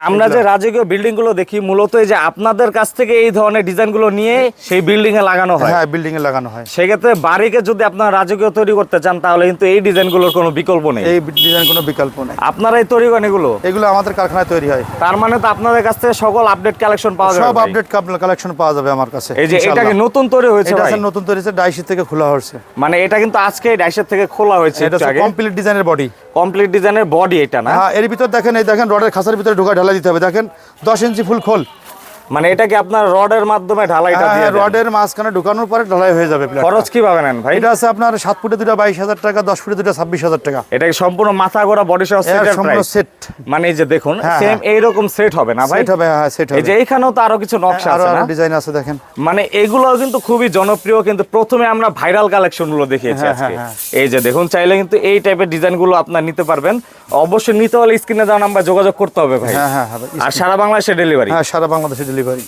আমরা যে রাজকীয় বিল্ডিং গুলো দেখি মূলত এই যে আপনাদের কাছ থেকে এই ধরনের ডিজাইন গুলো নিয়ে সেই বিল্ডিং এ লাগানো হয়। হ্যাঁ, বিল্ডিং এ লাগানো হয়। সেক্ষেত্রে বাড়িকে যদি আপনারা রাজকীয় তৈরি করতে চান তাহলে কিন্তু এই ডিজাইন গুলোর কোনো বিকল্প নেই। এই ডিজাইন কোনো বিকল্প নেই। আপনারাই তৈরি করেন এগুলো? এগুলো আমাদের কারখানায় তৈরি হয়। তার মানে তো আপনাদের কাছ থেকে সকল আপডেট কালেকশন পাওয়া যাবে? সব আপডেট কালেকশন পাওয়া যাবে আমার কাছে। এই যে এটা কি নতুন তৈরি হয়েছে? এটা ভাই নতুন তৈরি হয়েছে, ডাইসি থেকে খোলা হয়েছে। মানে এটা কিন্তু আজকে ডাইসের থেকে খোলা হয়েছে। এটা কমপ্লিট ডিজাইনের বডি। কমপ্লিট ডিজাইনের বডি এটা না? হ্যাঁ, এর ভিতর দেখেন, এই দেখেন রডের খাঁচার ভিতরে ঢোকা ঢালাই দিতে হবে। দেখেন 10 ইঞ্চি ফুল খোল। মানে এটা কি আপনার রডের মাধ্যমে ঢালাইটা দিয়ে দেন? রডের মাঝখানে ঢোকানোর পরে ঢালাই হয়ে যাবে। খরচ কিভাবে নেন ভাই? এটা আছে আপনার 7 ফুটে দুটো 22,000 টাকা, 10 ফুটে দুটো 26,000 টাকা। এটা কি সম্পূর্ণ মাথা গোড়া বডি সহ সেটের প্রাইস? সেট। মানে এই যে দেখুন হ্যাঁ, সেম এইরকম সেট হবে না ভাই? সেট হবে, হ্যাঁ সেট হবে। এই যে এইখানেও তো আরো কিছু নকশা আছে না? আরো ডিজাইন আছে দেখেন। মানে এগুলো কিন্তু খুবই জনপ্রিয়, কিন্তু প্রথমে আমরা ভাইরাল কালেকশন গুলো দেখিয়েছি আজকে। এই যে দেখুন, চাইলে কিন্তু এই টাইপের ডিজাইন গুলো আপনারা নিতে পারবেন। অবশ্যই নিতে হলে স্ক্রিনে দেওয়া নাম্বার যোগাযোগ করতে হবে ভাই। হ্যাঁ হ্যাঁ, আর সারা বাংলাদেশে ডেলিভারি? হ্যাঁ, সারা বাংলাদেশে ডেলিভারি।